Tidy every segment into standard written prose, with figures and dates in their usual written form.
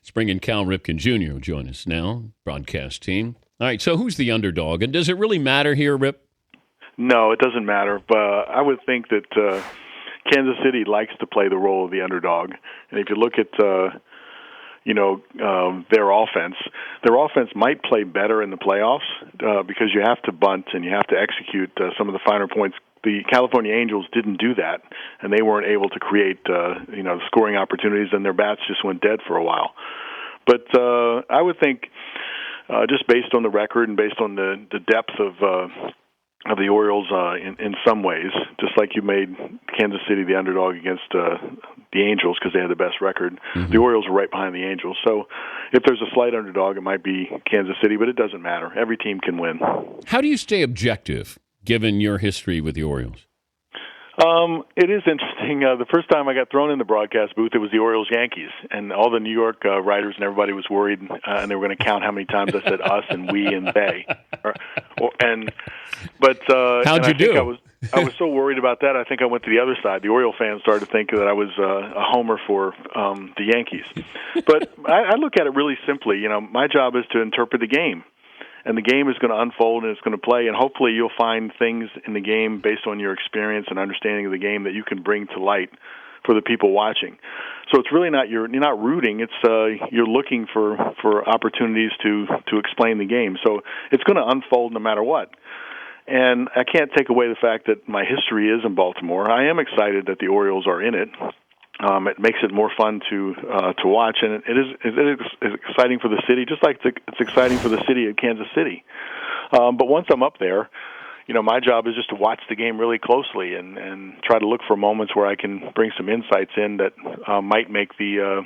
Let's bring in Cal Ripken Jr., who join us now, broadcast team. All right, so who's the underdog? And does it really matter here, Rip? No, it doesn't matter. But I would think that Kansas City likes to play the role of the underdog. And if you look at, their offense might play better in the playoffs because you have to bunt and you have to execute some of the finer points. The California Angels didn't do that, and they weren't able to create, scoring opportunities, and their bats just went dead for a while. But I would think, just based on the record and based on the depth of the Orioles in some ways, just like you made Kansas City the underdog against the Angels because they had the best record, the Orioles are right behind the Angels. So if there's a slight underdog, it might be Kansas City, but it doesn't matter. Every team can win. How do you stay objective, given your history with the Orioles? It is interesting. The first time I got thrown in the broadcast booth, it was the Orioles-Yankees, and all the New York writers and everybody was worried, and they were going to count how many times I said us and we and they. How'd you do? I was so worried about that, I think I went to the other side. The Oriole fans started to think that I was a homer for the Yankees. But I look at it really simply. My job is to interpret the game. And the game is going to unfold and it's going to play, and hopefully you'll find things in the game based on your experience and understanding of the game that you can bring to light for the people watching. So it's really not you're not rooting; it's you're looking for opportunities to explain the game. So it's going to unfold no matter what. And I can't take away the fact that my history is in Baltimore. I am excited that the Orioles are in it. It makes it more fun to watch, and it is exciting for the city, just like it's exciting for the city of Kansas City. But once I'm up there, my job is just to watch the game really closely and try to look for moments where I can bring some insights in that might make the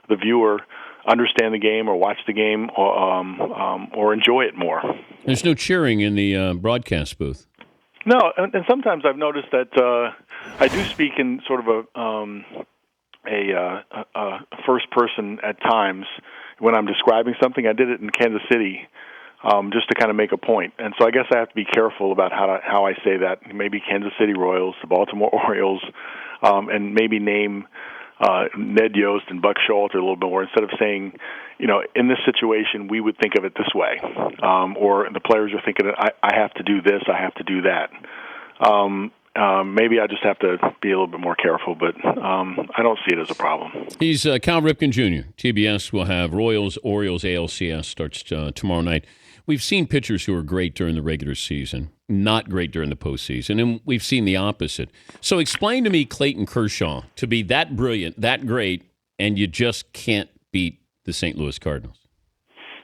viewer understand the game or watch the game or enjoy it more. There's no cheering in the broadcast booth. No, and sometimes I've noticed that I do speak in sort of a first person at times when I'm describing something. I did it in Kansas City just to kind of make a point, and so I guess I have to be careful about how I say that. Maybe Kansas City Royals, the Baltimore Orioles, and maybe name Ned Yost and Buck Showalter a little bit more instead of saying, in this situation, we would think of it this way. Or the players are thinking, I have to do this, I have to do that. Maybe I just have to be a little bit more careful, but I don't see it as a problem. He's Cal Ripken Jr. TBS will have Royals-Orioles ALCS starts tomorrow night. We've seen pitchers who are great during the regular season, not great during the postseason, and we've seen the opposite. So explain to me Clayton Kershaw to be that brilliant, that great, and you just can't beat the St. Louis Cardinals.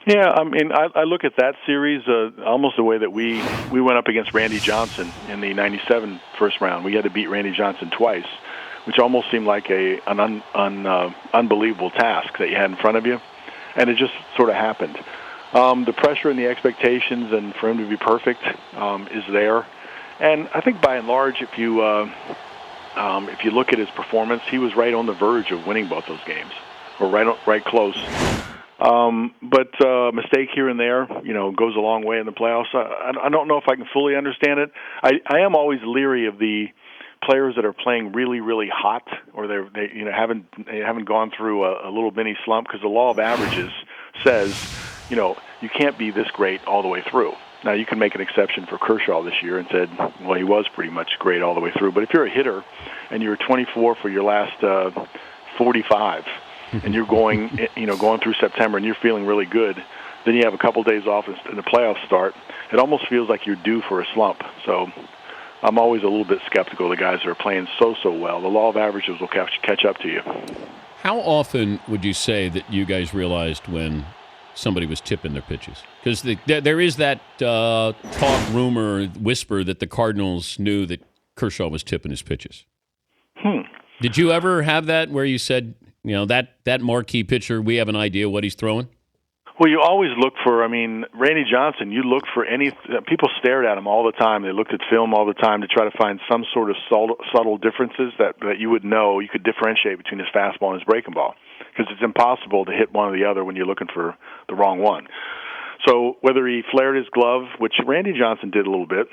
Yeah, I mean, I look at that series almost the way that we went up against Randy Johnson in the '97 first round. We had to beat Randy Johnson twice, which almost seemed like an unbelievable task that you had in front of you, and it just sort of happened. The pressure and the expectations, and for him to be perfect, is there. And I think by and large, if you look at his performance, he was right on the verge of winning both those games, or right close. But mistake here and there, goes a long way in the playoffs. I don't know if I can fully understand it. I am always leery of the players that are playing really, really hot, or they haven't gone through a little mini slump, because the law of averages says, you can't be this great all the way through. Now, you can make an exception for Kershaw this year and said, well, he was pretty much great all the way through. But if you're a hitter and you're 24 for your last 45, and you're going through September and you're feeling really good, then you have a couple days off and the playoffs start, it almost feels like you're due for a slump. So I'm always a little bit skeptical of the guys that are playing so well. The law of averages will catch up to you. How often would you say that you guys realized when somebody was tipping their pitches? Because there is that talk, rumor, whisper that the Cardinals knew that Kershaw was tipping his pitches. Did you ever have that where you said, that marquee pitcher, we have an idea what he's throwing? Well, you always look for, Randy Johnson, you look for people stared at him all the time. They looked at film all the time to try to find some sort of subtle differences that you would know, you could differentiate between his fastball and his breaking ball. Because it's impossible to hit one or the other when you're looking for the wrong one. So whether he flared his glove, which Randy Johnson did a little bit,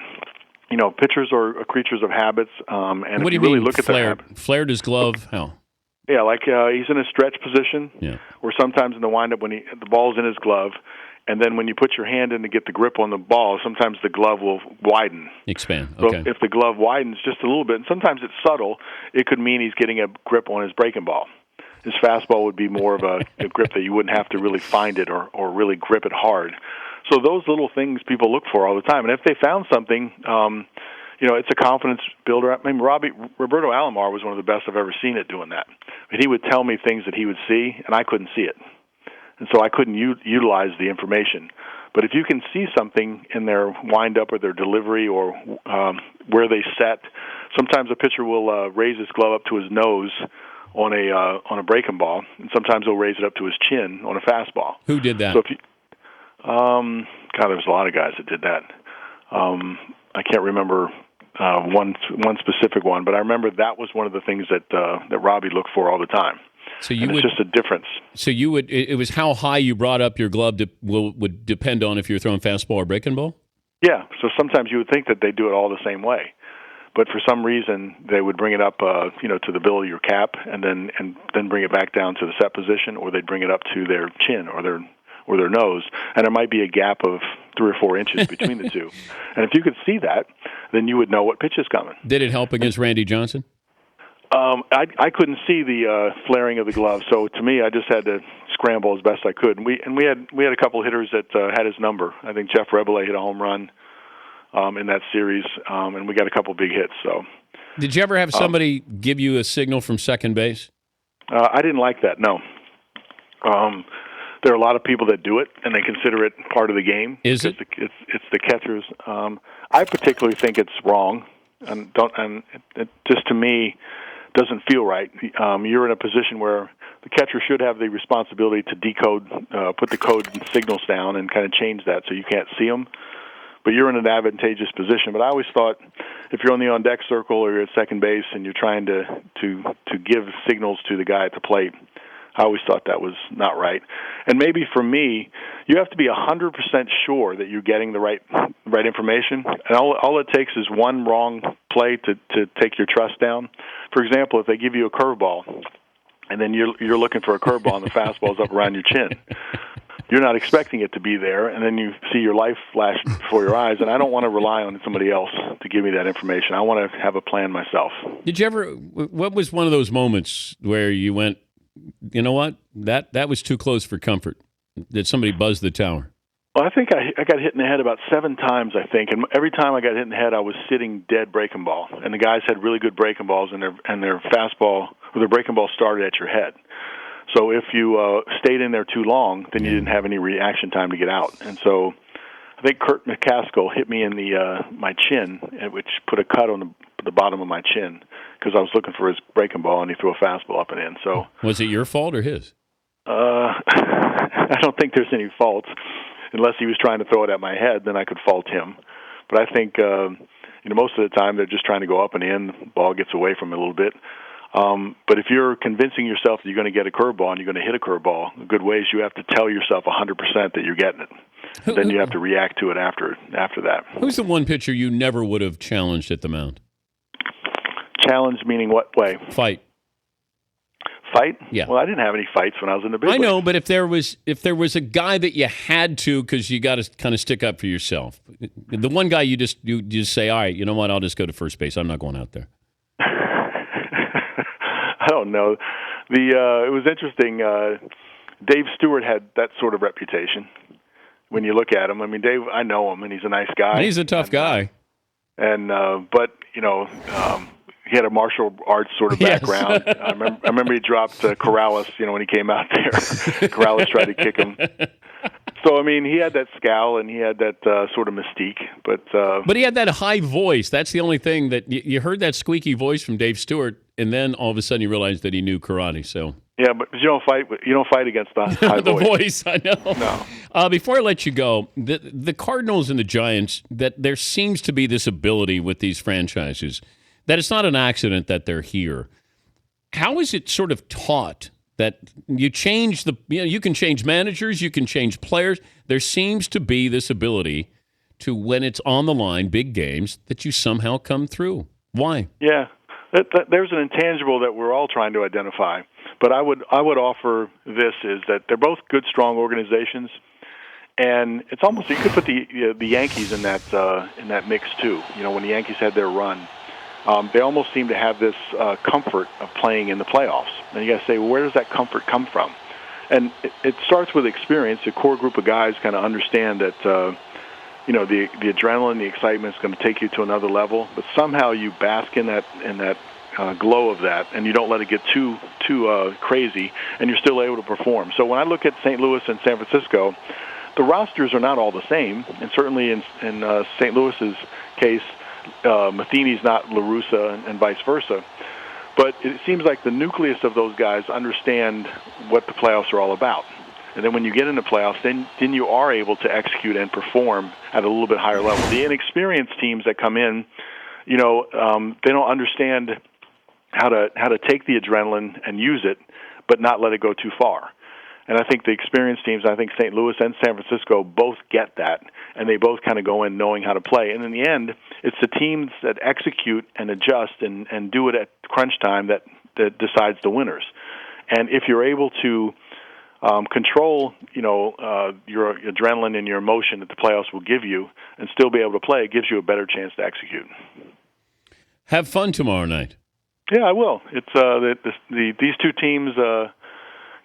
pitchers are creatures of habits. And what if do you really mean, look at flared his glove? How? Yeah, like he's in a stretch position, Yeah. or sometimes in the windup when the ball's in his glove, and then when you put your hand in to get the grip on the ball, sometimes the glove will widen. Expand. So Okay. if the glove widens just a little bit, and sometimes it's subtle, it could mean he's getting a grip on his breaking ball. His fastball would be more of a grip that you wouldn't have to really find it or really grip it hard. So those little things people look for all the time. And if they found something, it's a confidence builder. I mean, Roberto Alomar was one of the best I've ever seen at doing that. I mean, he would tell me things that he would see, and I couldn't see it. And so I couldn't utilize the information. But if you can see something in their windup or their delivery or where they set, sometimes a pitcher will raise his glove up to his nose on a breaking ball, and sometimes he'll raise it up to his chin on a fastball. Who did that? So if you, there was a lot of guys that did that. I can't remember one specific one, but I remember that was one of the things that Robbie looked for all the time. So it's just a difference. So it was how high you brought up your glove would depend on if you're throwing fastball or breaking ball? Yeah, so sometimes you would think that they do it all the same way. But for some reason, they would bring it up, to the bill of your cap, and then bring it back down to the set position, or they'd bring it up to their chin or their nose, and there might be a gap of 3 or 4 inches between the two. And if you could see that, then you would know what pitch is coming. Did it help against Randy Johnson? I couldn't see the flaring of the glove, so to me, I just had to scramble as best I could. And we had a couple of hitters that had his number. I think Jeff Rebele hit a home run in that series, and we got a couple big hits. So, did you ever have somebody give you a signal from second base? I didn't like that. No. There are a lot of people that do it, and they consider it part of the game. Is it? It's the catchers. I particularly think it's wrong, and it just to me doesn't feel right. You're in a position where the catcher should have the responsibility to decode, put the code signals down, and kind of change that so you can't see them. But you're in an advantageous position. But I always thought if you're on the on-deck circle or you're at second base and you're trying to give signals to the guy at the plate, I always thought that was not right. And maybe for me, you have to be 100% sure that you're getting the right information. And all it takes is one wrong play to take your trust down. For example, if they give you a curveball, and then you're looking for a curveball and the fastball's up around your chin, you're not expecting it to be there, and then you see your life flash before your eyes. And I don't want to rely on somebody else to give me that information. I want to have a plan myself. Did you ever? What was one of those moments where you went, you know what? That was too close for comfort. Did somebody buzz the tower? Well, I think I got hit in the head about 7 times, I think. And every time I got hit in the head, I was sitting dead breaking ball. And the guys had really good breaking balls, and their fastball, or their breaking ball started at your head. So if you stayed in there too long, then you didn't have any reaction time to get out. And so I think Kurt McCaskill hit me in my chin, which put a cut on the bottom of my chin, because I was looking for his breaking ball, and he threw a fastball up and in. So was it your fault or his? I don't think there's any fault. Unless he was trying to throw it at my head, then I could fault him. But I think most of the time they're just trying to go up and in. The ball gets away from it a little bit. But if you're convincing yourself that you're going to get a curveball and you're going to hit a curveball, a good way is you have to tell yourself 100% that you're getting it. Then you have to react to it after that. Who's the one pitcher you never would have challenged at the mound? Challenged meaning what way? Fight. Yeah. Well, I didn't have any fights when I was in the big leagues. I know, but if there was a guy that you had to, because you got to kind of stick up for yourself, the one guy you just say, all right, you know what? I'll just go to first base. I'm not going out there. I don't know. It was interesting. Dave Stewart had that sort of reputation. When you look at him, I mean, Dave, I know him, and he's a nice guy. He's a tough guy. But he had a martial arts sort of background. I remember he dropped Corrales, when he came out there. Corrales tried to kick him. So, I mean, he had that scowl and he had that sort of mystique. But he had that high voice. That's the only thing that you heard, that squeaky voice from Dave Stewart, and then all of a sudden you realized that he knew karate. So yeah, but you don't fight against the high the voice. I know. No. Before I let you go, the Cardinals and the Giants, that there seems to be this ability with these franchises that it's not an accident that they're here. How is it sort of taught that you change you can change managers, you can change players. There seems to be this ability to, when it's on the line, big games, that you somehow come through. Why? Yeah. There's an intangible that we're all trying to identify. But I would offer this is that they're both good, strong organizations, and it's almost you could put the Yankees in that mix too. You know, when the Yankees had their run, they almost seem to have this comfort of playing in the playoffs. And you got to say, well, where does that comfort come from? And it starts with experience. A core group of guys kind of understand that the adrenaline, the excitement is going to take you to another level. But somehow you bask in that glow of that, and you don't let it get too crazy, and you're still able to perform. So when I look at St. Louis and San Francisco, the rosters are not all the same, and certainly in St. Louis's case, Matheny's not La Russa and vice versa. But it seems like the nucleus of those guys understand what the playoffs are all about. And then when you get into playoffs, then you are able to execute and perform at a little bit higher level. The inexperienced teams that come in, they don't understand how to take the adrenaline and use it, but not let it go too far. And I think the experienced teams, I think St. Louis and San Francisco both get that, and they both kind of go in knowing how to play. And in the end, it's the teams that execute and adjust and do it at crunch time that decides the winners. And if you're able to control, your adrenaline and your emotion that the playoffs will give you and still be able to play, it gives you a better chance to execute. Have fun tomorrow night. Yeah, I will. It's these two teams.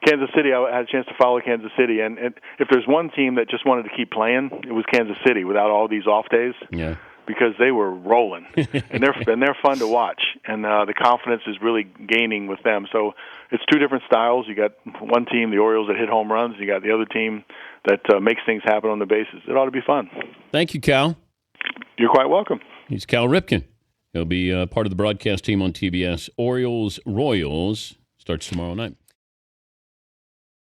Kansas City, I had a chance to follow Kansas City, and if there's one team that just wanted to keep playing, it was Kansas City without all these off days. Yeah. Because they were rolling, and they're fun to watch, and the confidence is really gaining with them. So it's two different styles. You got one team, the Orioles, that hit home runs. You got the other team that makes things happen on the bases. It ought to be fun. Thank you, Cal. You're quite welcome. He's Cal Ripken. He'll be part of the broadcast team on TBS. Orioles Royals starts tomorrow night.